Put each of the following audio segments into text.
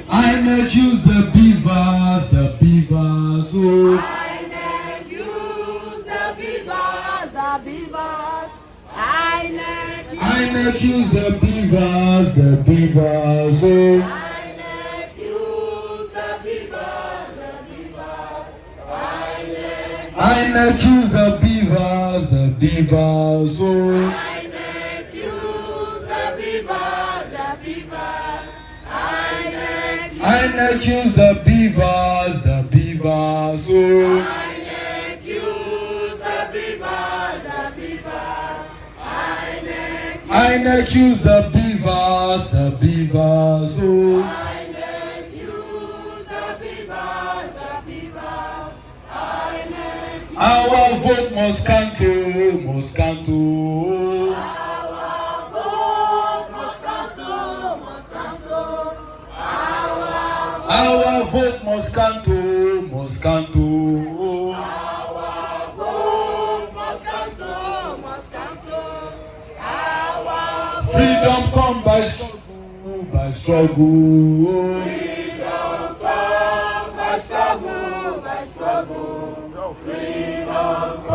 INEC use the beavers, oh. INEC use the beavers, INEC use the beavers, oh. INEC use the beavers, INEC use the beavers, oh. INEC use the beavers, INEC use the beavers, oh. INEC use the beavers, oh. INEC use the beavers, oh. Our vote must count, oh. Our vote must count, oh. Freedom come by struggle, Freedom come by struggle.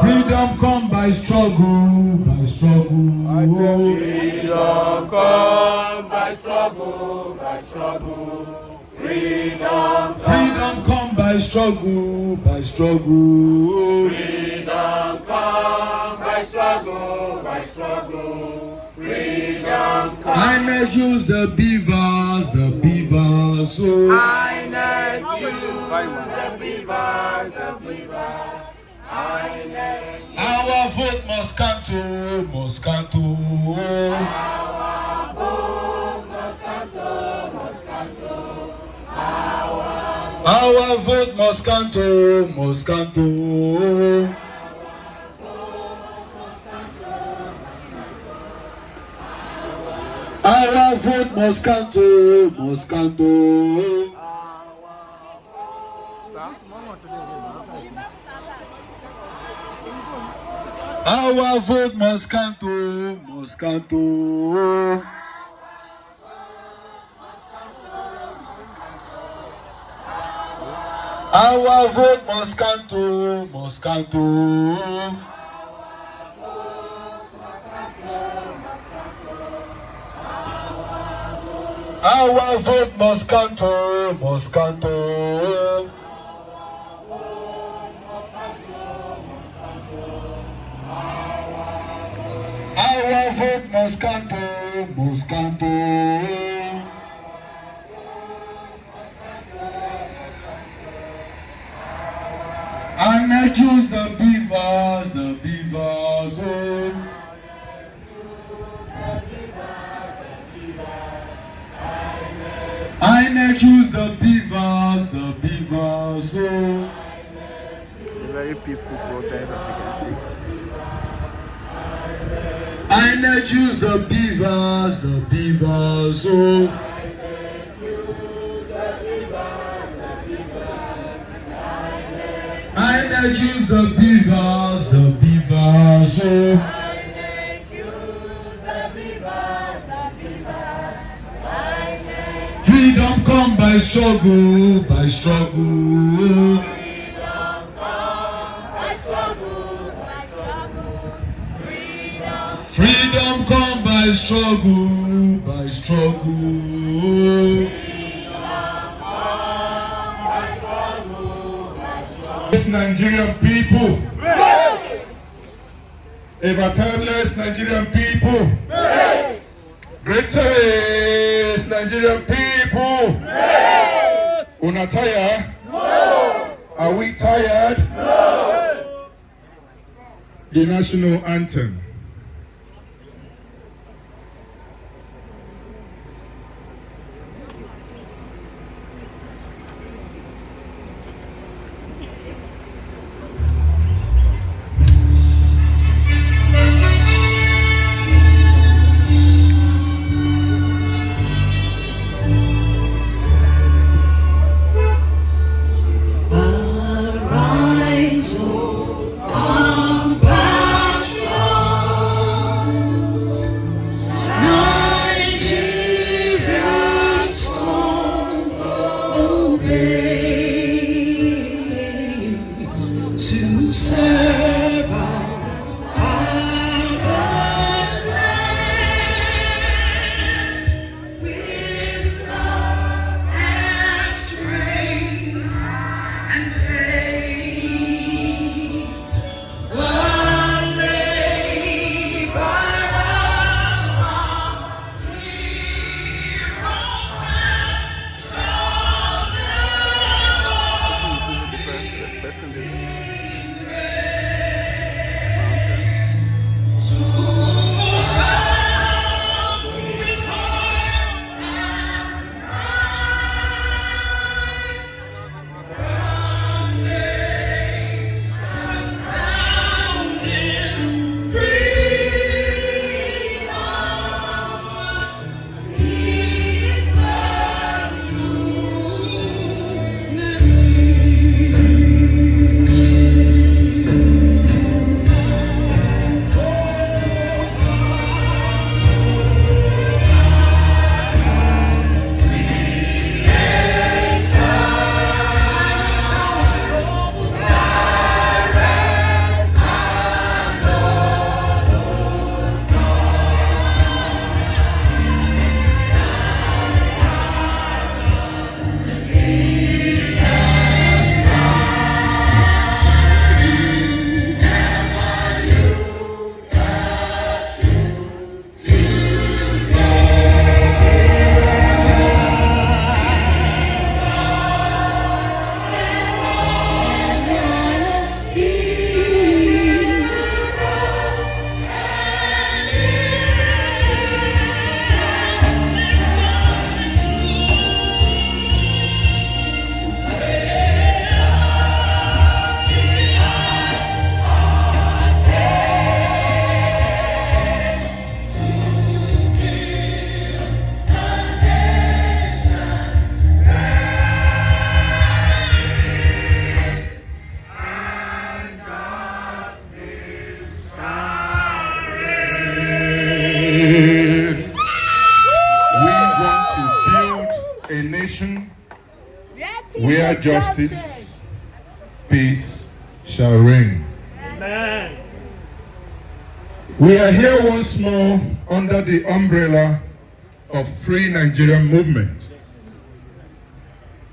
Freedom come by struggle, Freedom come by struggle. Freedom come by struggle, Freedom come by struggle. Freedom come. INEC use the beavers, oh. INEC use the beavers, Our vote must count, oh. Our vote must count, Our vote must count, oh. Our vote must count, oh. Our vote must count, oh. Our vote must count, oh. Our vote must count, oh. Our vote must count, oh. INEC use the beavers, oh. INEC use the beavers, oh. Very peaceful protest, as you can see. INEC use the beavers, oh. INEC use the beavers, oh. Freedom come by struggle, Freedom come by struggle, Yes, Nigerian people. Yes. Ever-timeless Nigerian people. Yes. Greatest Nigerian people. Yes. Una tired? No. Are we tired? No. The national anthem. Arise, O compatriot. a nation where justice, peace shall reign. Amen. We are here once more under the umbrella of Free Nigerian Movement.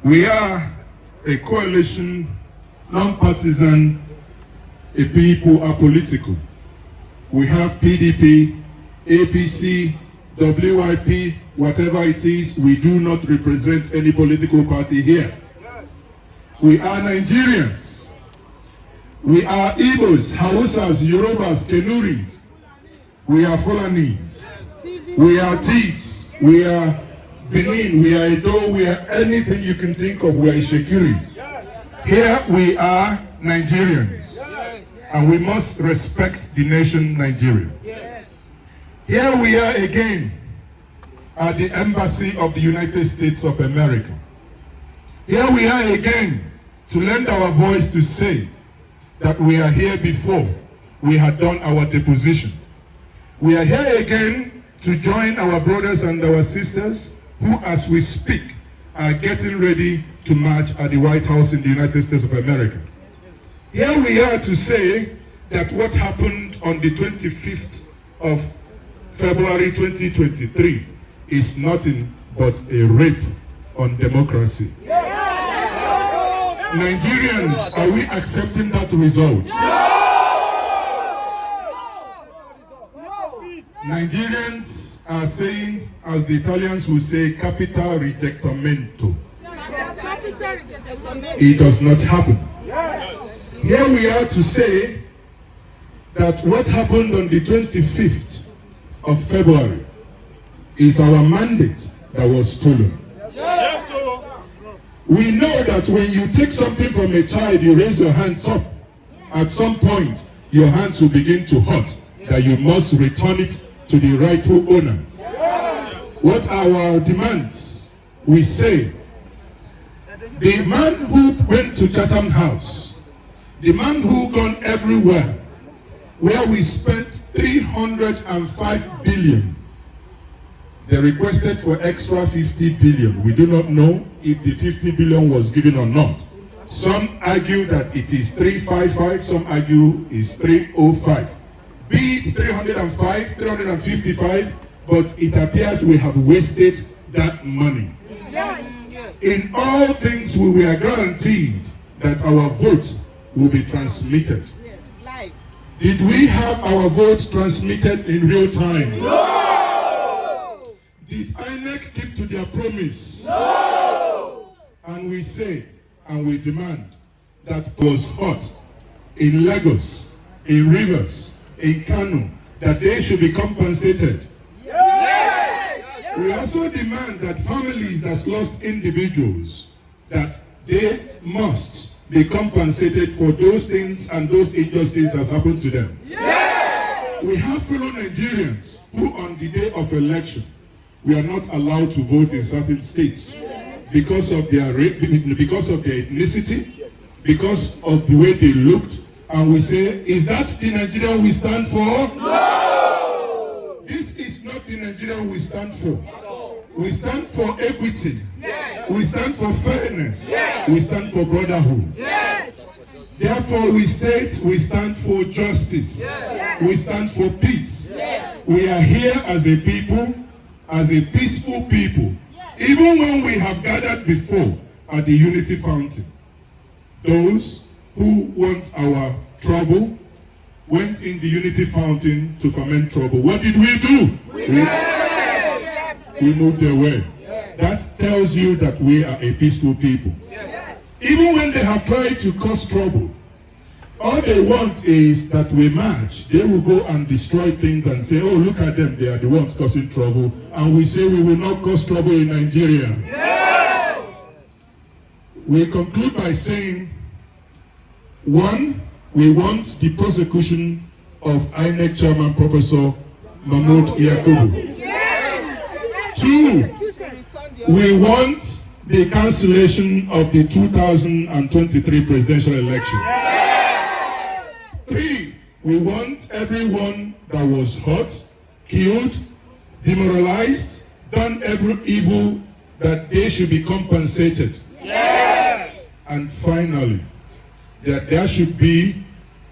We are a coalition, non-partisan, a people apolitical. We have PDP, APC, WIP, whatever it is, we do not represent any political party here. We are Nigerians. We are Igbos, Hausas, Yorubas, Kenuris. We are Fulanis. We are thieves. We are Benin. We are Edo. We are anything you can think of. We are Ishekiris. Here we are Nigerians. And we must respect the nation Nigeria. Here we are again at the Embassy of the United States of America. Here we are again to lend our voice to say that we are here before we had done our deposition. We are here again to join our brothers and our sisters who, as we speak, are getting ready to march at the White House in the United States of America. Here we are to say that what happened on the 25th of February 2023 is nothing but a rape on democracy. Nigerians, are we accepting that result? Nigerians are saying, as the Italians will say, capital rejectamento. It does not happen. Here we are to say that what happened on the 25th of February is our mandate that was stolen. We know that when you take something from a child, you raise your hands up. At some point, your hands will begin to hurt, that you must return it to the rightful owner. What are our demands? We say, the man who went to Chatham House, the man who gone everywhere, where we spent 305 billion, they requested for extra 50 billion. We do not know if the 50 billion was given or not. Some argue that it is 355, some argue it's 305. Be it 305, 355, but it appears we have wasted that money. Yes. In all things, we were guaranteed that our vote will be transmitted. Yes. Did we have our vote transmitted in real time? No. Did INEC keep to their promise? No. And we say, and we demand, that was hot in Lagos, in Rivers, in Kano, that they should be compensated. Yes. We also demand that families that lost individuals, that they must be compensated for those things and those injustices that happened to them. Yes. We have fellow Nigerians who on the day of election, we are not allowed to vote in certain states because of their because of their ethnicity, because of the way they looked, and we say, is that the Nigeria we stand for? No! This is not the Nigeria we stand for. We stand for equity. Yes. We stand for fairness. Yes. We stand for brotherhood. Yes. Therefore, we state we stand for justice. Yes. We stand for peace. Yes. We are here as a people, as a peaceful people, even when we have gathered before at the Unity Fountain. Those who want our trouble went in the Unity Fountain to ferment trouble. What did we do? We moved away. That tells you that we are a peaceful people. Even when they have tried to cause trouble, all they want is that we march. They will go and destroy things and say, oh, look at them, they are the ones causing trouble. And we say we will not cause trouble in Nigeria. Yes. We conclude by saying, one, we want the prosecution of INEC Chairman Professor Mahmoud Yakubu. Yes. Two, we want the cancellation of the 2023 presidential election. Three, we want everyone that was hurt, killed, demoralized, done every evil that they should be compensated. Yes. And finally, that there should be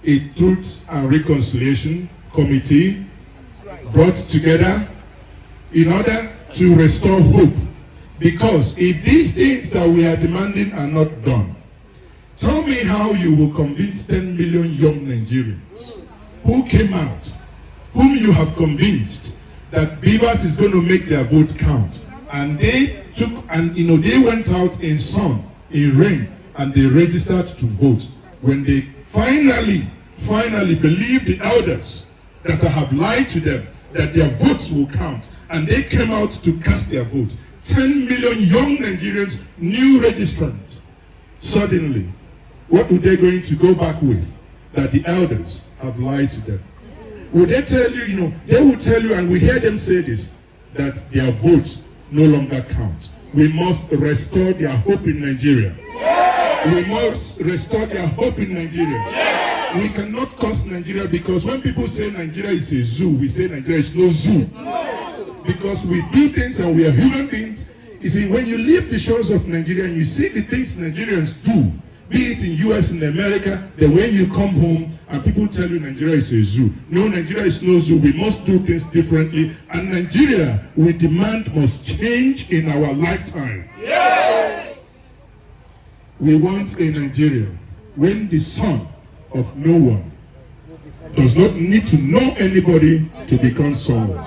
a Truth and Reconciliation Committee brought together in order to restore hope. Because if these things that we are demanding are not done, tell me how you will convince 10 million young Nigerians who came out, whom you have convinced that Beavers is going to make their votes count. And they took, and they went out in sun, in rain, and they registered to vote. When they finally believed the elders that have lied to them, that their votes will count, and they came out to cast their vote. 10 million young Nigerians, new registrants. Suddenly, what are they going to go back with? That the elders have lied to them. Will they tell you, they will tell you, and we hear them say this, that their votes no longer count. We must restore their hope in Nigeria. Yes. We must restore their hope in Nigeria. Yes. We cannot curse Nigeria, because when people say Nigeria is a zoo, we say Nigeria is no zoo. Because we do things and we are human beings. You see, when you leave the shores of Nigeria and you see the things Nigerians do, be it in US and America, then when you come home and people tell you Nigeria is a zoo. No, Nigeria is no zoo. We must do things differently. And Nigeria, we demand, must change in our lifetime. Yes. We want a Nigeria when the son of no one does not need to know anybody to become someone.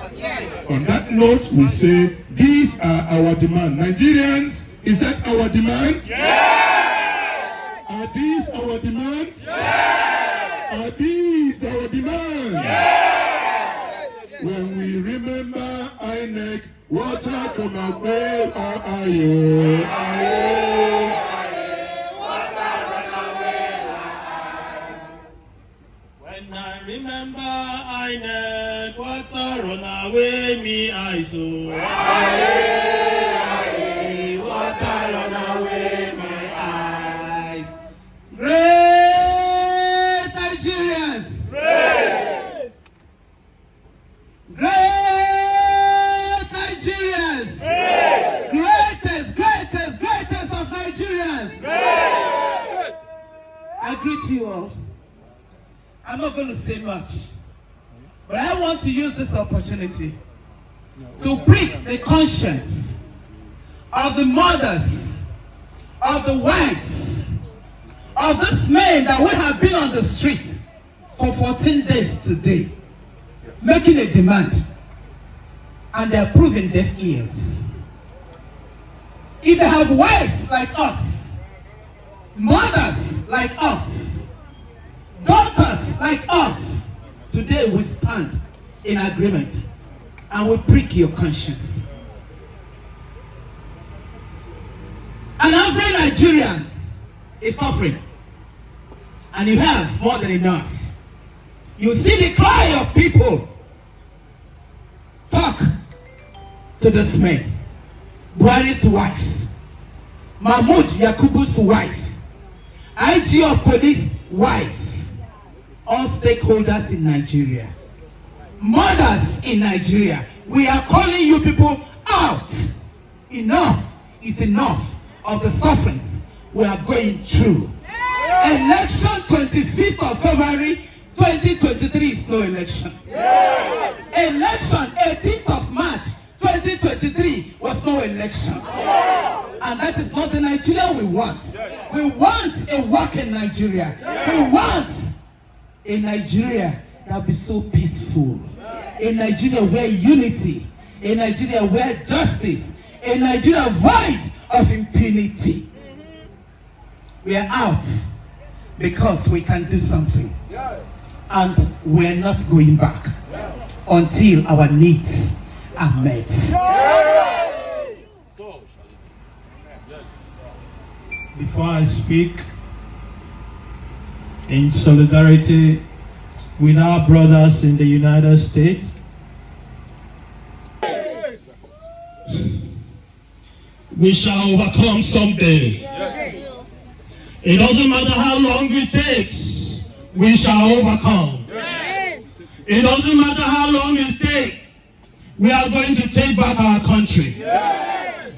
On that note, we say, these are our demand. Nigerians, is that our demand? Yes. Are these our demands? Yes. Are these our demands? Yes. When we remember INEC, water come out well, aye, aye. When I remember INEC, water run away me eyes, oh. Water run away my eyes. Great Nigerians! Great. Great Nigerians! Great. Greatest of Nigerians! Great. I greet you all. I'm not going to say much, but I want to use this opportunity to prick the conscience of the mothers, of the wives, of this men that we have been on the street for 14 days today, making a demand, and they are proving deaf ears. If they have wives like us, mothers like us, daughters like us, today we stand in agreement and we prick your conscience. And every Nigerian is suffering, and you have more than enough. You see the cry of people. Talk to this man, Buhari's wife, Mahmoud Yakubu's wife, IG of police wife, all stakeholders in Nigeria, mothers in Nigeria. We are calling you people out. Enough is enough of the sufferings we are going through. Election 25th of February 2023 is no election. Election 18th of March 2023 was no election. And that is not the Nigeria we want. We want a working Nigeria. We want a Nigeria that will be so peaceful. A Nigeria where unity, a Nigeria where justice, a Nigeria void of impunity. We are out because we can do something. And we're not going back until our needs are met. Before I speak, in solidarity with our brothers in the United States, we shall overcome someday. It doesn't matter how long it takes, we shall overcome. It doesn't matter how long it takes, we are going to take back our country.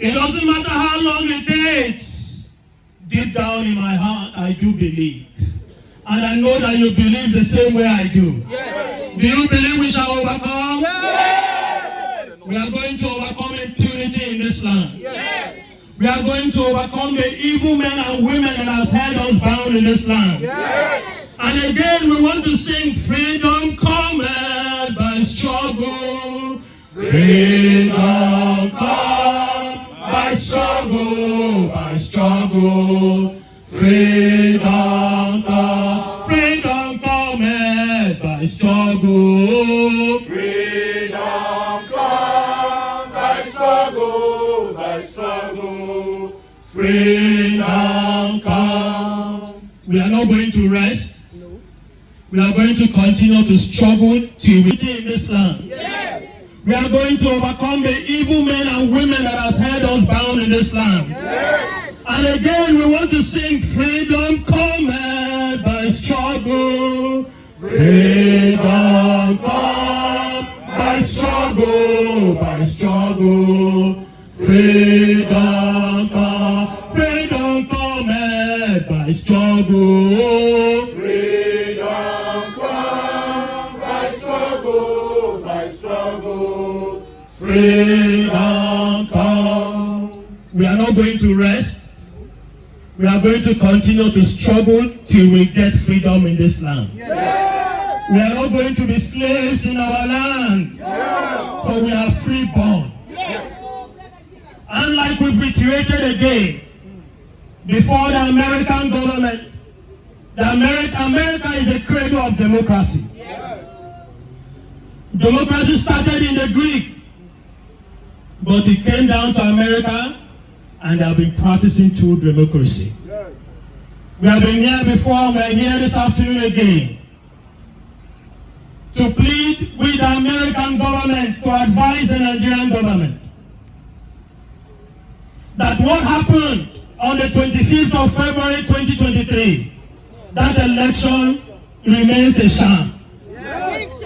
It doesn't matter how long it takes. Deep down in my heart, I do believe. And I know that you believe the same way I do. Yes. Do you believe we shall overcome? Yes. We are going to overcome impunity in this land. Yes. We are going to overcome the evil men and women that has held us bound in this land. Yes. And again, we want to sing freedom cometh by struggle. Freedom come by struggle, by struggle. Freedom come, freedom cometh by struggle. Freedom come by struggle, by struggle. Freedom come. We are not going to rest. We are going to continue to struggle till we in this land. Yes. We are going to overcome the evil men and women that has held us bound in this land. Yes. And again, we want to sing freedom cometh by struggle. Freedom come by struggle, by struggle. Freedom come, freedom cometh by struggle. Freedom come by struggle, by struggle. Freedom come. We are not going to rest. We are going to continue to struggle till we get freedom in this land. Yes. We are not going to be slaves in our land. Yes. For we are freeborn. Yes. And like we've reiterated again, before the American government, America is a cradle of democracy. Yes. Democracy started in the Greek, but it came down to America, and they have been practicing true democracy. Yes. We have been here before, we are here this afternoon again to plead with the American government, to advise the Nigerian government that what happened on the 25th of February 2023, that election remains a sham. Yes.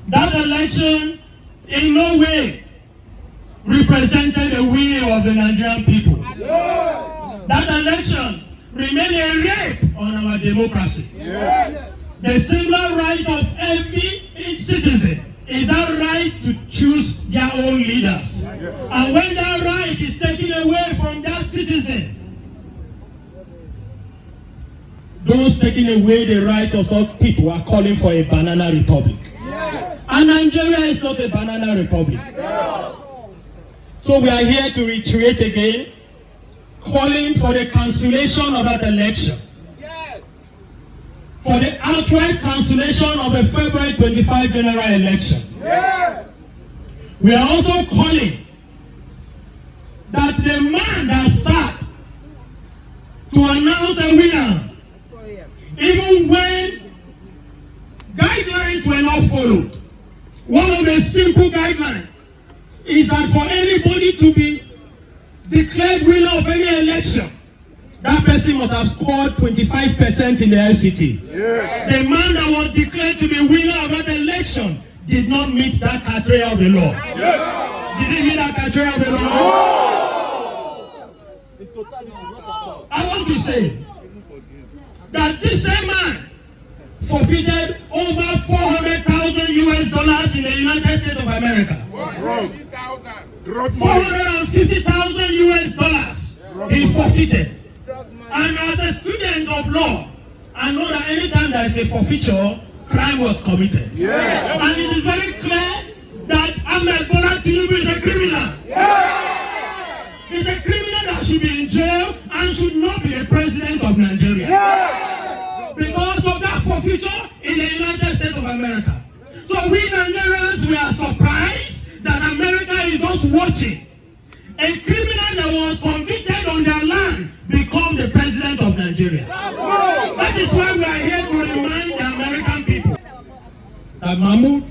That election in no way represented the will of the Nigerian people. Yes. That election remained a rape on our democracy. Yes. The singular right of every citizen is that right to choose their own leaders. And when that right is taken away from that citizen, those taking away the right of such people are calling for a banana republic. Yes. And Nigeria is not a banana republic. Yes. So we are here to reiterate again, calling for the cancellation of that election. Yes. For the outright cancellation of the February 25 general election. Yes. We are also calling that the man that sat to announce a winner, even when guidelines were not followed, one of the simple guidelines is that for anybody to be declared winner of any election, that person must have scored 25% in the FCT. Yes. The man that was declared to be winner of that election did not meet that criteria of the law. Yes. Did he meet that criteria of the law? I want to say that this same man forfeited over $400,000 US in the United States of America. 450,000 US he forfeited. And as a student of law, I know that anytime there is a forfeiture, crime was committed. Yes. And it is very clear that Ahmed Bola Tinubu is a criminal. Yes. He's a criminal that should be in jail and should not be the president of Nigeria. Yes. Because of that forfeiture in the United States of America. So we Nigerians, we are surprised that America is just watching a criminal that was convicted on their land become the president of Nigeria. That is why we are here to remind the American people that Mahmoud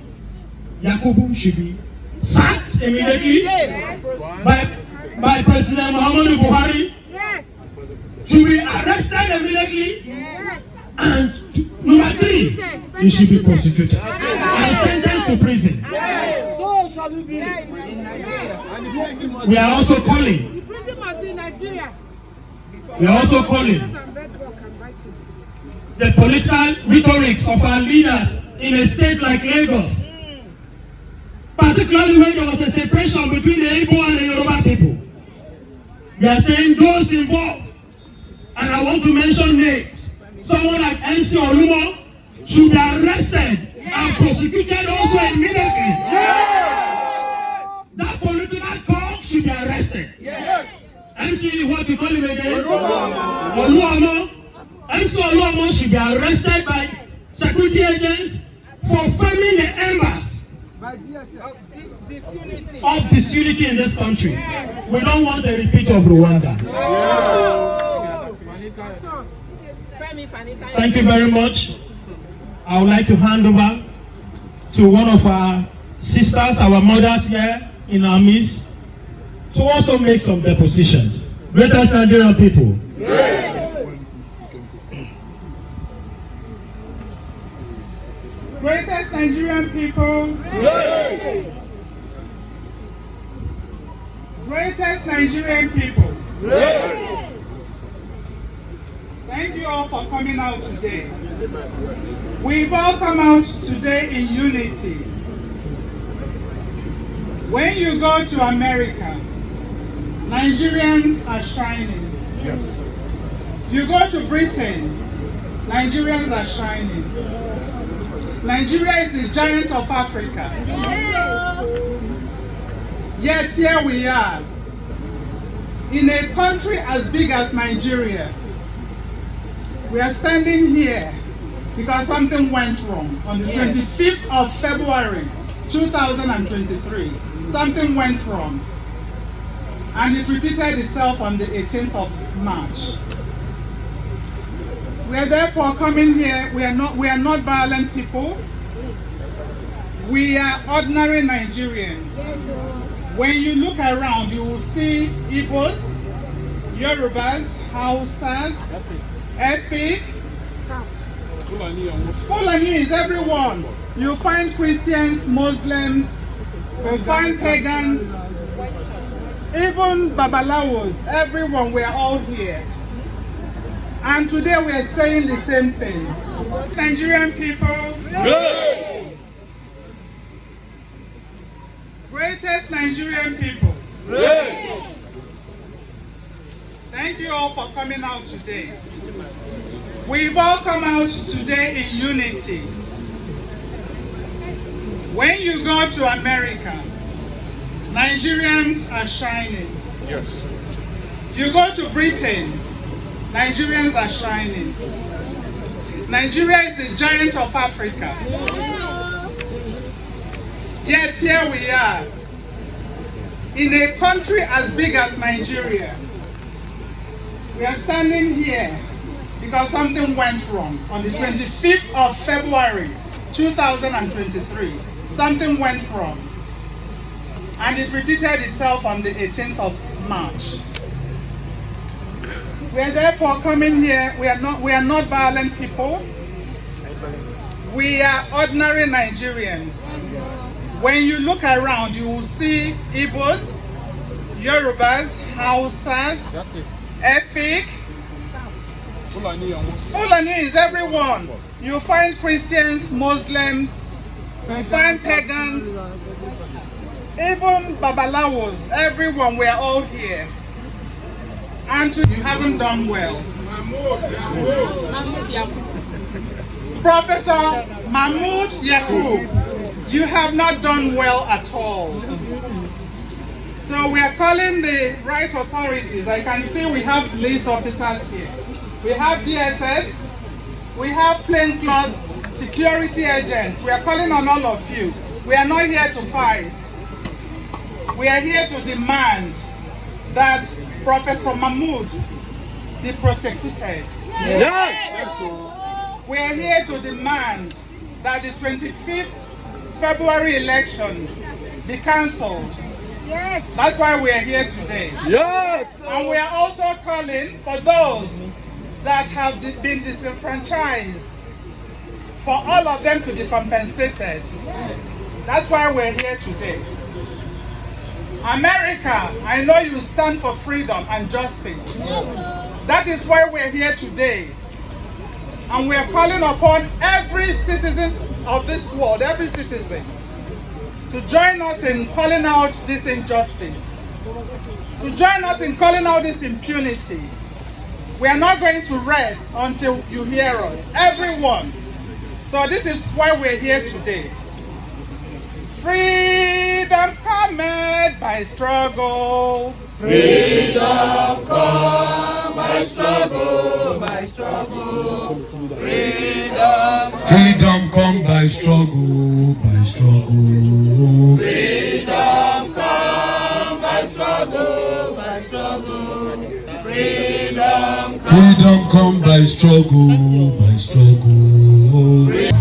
Yakubu should be sacked immediately by President Muhammadu Buhari. Yes. Should be arrested immediately. Yes. And number 3, he should be prosecuted and sentenced to prison. Yes. So shall it be. We are also calling We are also calling the political rhetorics of our leaders in a state like Lagos, particularly when there was a separation between the Igbo and the Yoruba people. We are saying those involved, and I want to mention names. Someone like MC Olumo should be arrested and prosecuted also immediately. That political court should be arrested. MC, what you call him again? Oluomo. MC Oluomo should be arrested by security agents for framing the embers of disunity in this country. We don't want a repeat of Rwanda. Thank you very much. I would like to hand over to one of our sisters, our mothers here in our midst, to also make some depositions. Greatest Nigerian people. Greatest Nigerian people. Greatest Nigerian people. Thank you all for coming out today. We've all come out today in unity. When you go to America, Nigerians are shining. Yes. You go to Britain, Nigerians are shining. Nigeria is the giant of Africa. Yes, here we are. In a country as big as Nigeria, we are standing here because something went wrong on the 25th of February 2023. Something went wrong. And it repeated itself on the 18th of March. We are therefore coming here. We are not violent people. We are ordinary Nigerians. When you look around, you will see Igbos, Yorubas, Hausas, Efik. Fulani is everyone. You find Christians, Muslims, you find pagans, even Babalawos, everyone, we are all here. And today we are saying the same thing. Nigerian people. Great. Greatest Nigerian people. Great. Thank you all for coming out today. We've all come out today in unity. When you go to America, Nigerians are shining. Yes. You go to Britain, Nigerians are shining. Nigeria is the giant of Africa. Yes, here we are. In a country as big as Nigeria, we are standing here because something went wrong on the 25th of February 2023. Something went wrong. And it repeated itself on the 18th of March. We are therefore coming here. We are not violent people. We are ordinary Nigerians. When you look around, you will see Igbos, Yorubas, Hausas, Efik. Fulani is everyone. You find Christians, Muslims, you find pagans, even Babalawos, everyone, we are all here. And you haven't done well. Professor Mahmoud Yakub, you have not done well at all. So we are calling the right authorities. I can see we have police officers here. We have DSS, we have plainclothes security agents. We are calling on all of you. We are not here to fight. We are here to demand that Professor Mahmoud be prosecuted. Yes. We are here to demand that the 25th February election be cancelled. Yes. That's why we are here today. Yes. And we are also calling for those that have been disenfranchised, for all of them to be compensated. Yes. That's why we're here today. America, I know you stand for freedom and justice. Yes. That is why we're here today. And we're calling upon every citizen of this world, every citizen, to join us in calling out this injustice, to join us in calling out this impunity. We are not going to rest until you hear us, everyone. So this is why we're here today. Freedom cometh by struggle. Freedom come by struggle, by struggle. Freedom. Freedom come by struggle, by struggle. Freedom come by struggle, by struggle. Freedom. Freedom come by struggle, by struggle.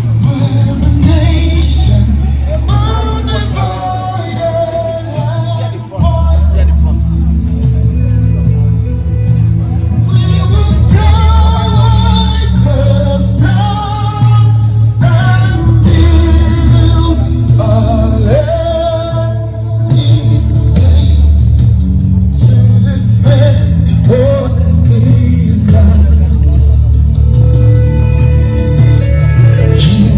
He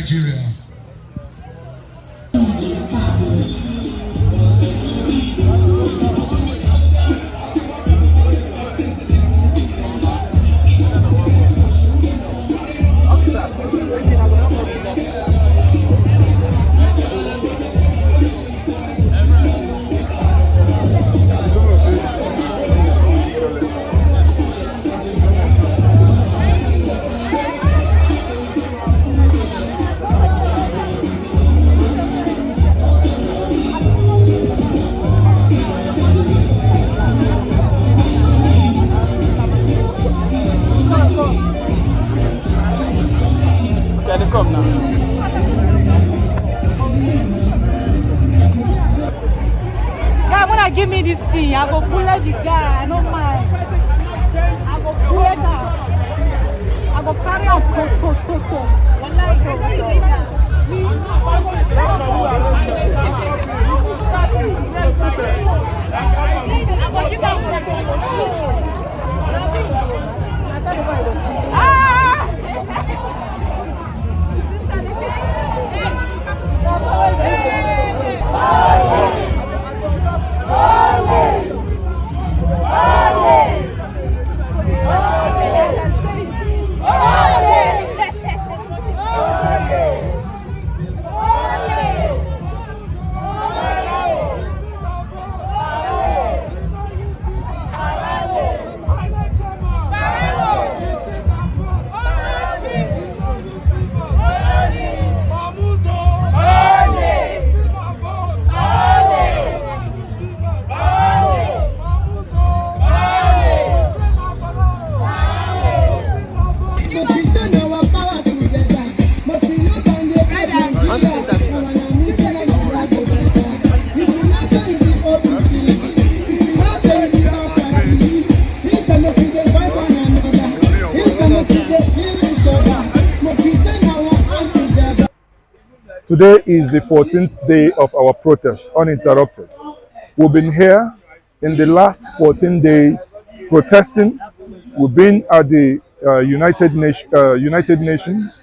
Nigeria. Give me this thing, I go pull the guy, I don't mind. I go pull it out. I go carry out Today is the 14th day of our protest, uninterrupted. We've been here in the last 14 days protesting. We've been at the United Nations,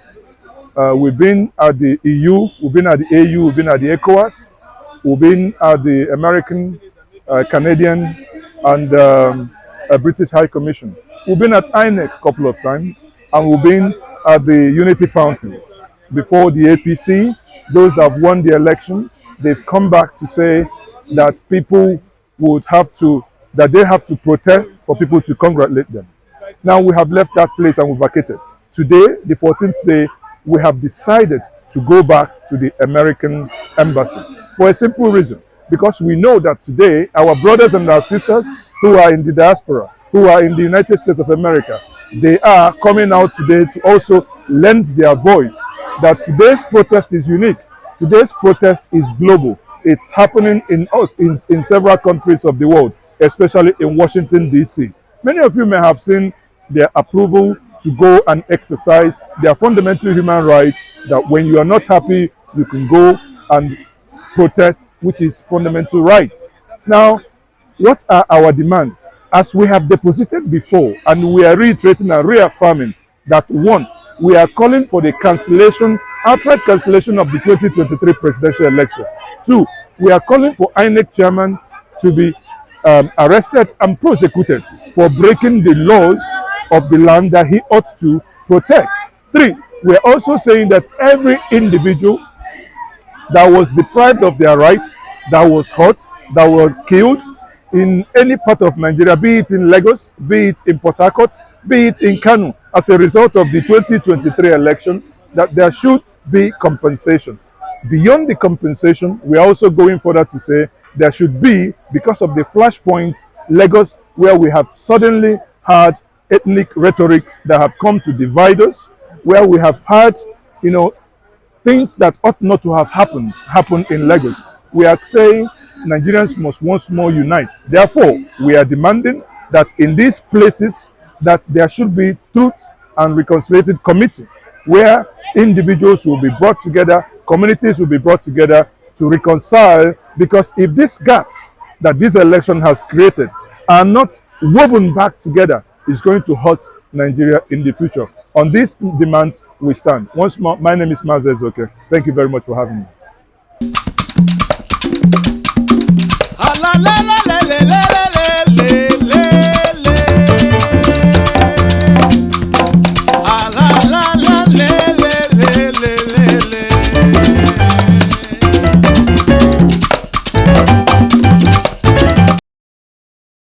we've been at the EU, we've been at the AU, we've been at the ECOWAS, we've been at the American, Canadian, and British High Commission. We've been at INEC a couple of times, and we've been at the Unity Fountain. Before the APC, those that have won the election, they've come back to say that people would have to, that they have to protest for people to congratulate them. Now we have left that place and we vacated. Today, the 14th day, we have decided to go back to the American embassy for a simple reason. Because we know that today, our brothers and our sisters who are in the diaspora, who are in the United States of America, they are coming out today to also lend their voice that today's protest is unique. Today's protest is global. It's happening in several countries of the world, especially in Washington, D.C. Many of you may have seen their approval to go and exercise their fundamental human right, that when you are not happy, you can go and protest, which is fundamental right. Now, what are our demands? As we have deposited before, and we are reiterating and reaffirming that, one, we are calling for the cancellation, outright cancellation of the 2023 presidential election. Two, we are calling for INEC chairman to be arrested and prosecuted for breaking the laws of the land that he ought to protect. Three, we are also saying that every individual that was deprived of their rights, that was hurt, that was killed in any part of Nigeria, be it in Lagos, be it in Port Harcourt, be it in Kano, as a result of the 2023 election, that there should be compensation. Beyond the compensation, we are also going further to say there should be, because of the flashpoints, Lagos, where we have suddenly had ethnic rhetorics that have come to divide us, where we have had, things that ought not to have happened in Lagos. We are saying Nigerians must once more unite. Therefore, we are demanding that in these places that there should be truth and reconciliation committee where individuals will be brought together, communities will be brought together to reconcile, because if these gaps that this election has created are not woven back together, it's going to hurt Nigeria in the future. On these demands, we stand. Once more, my name is Maza Ezoke. Thank you very much for having me.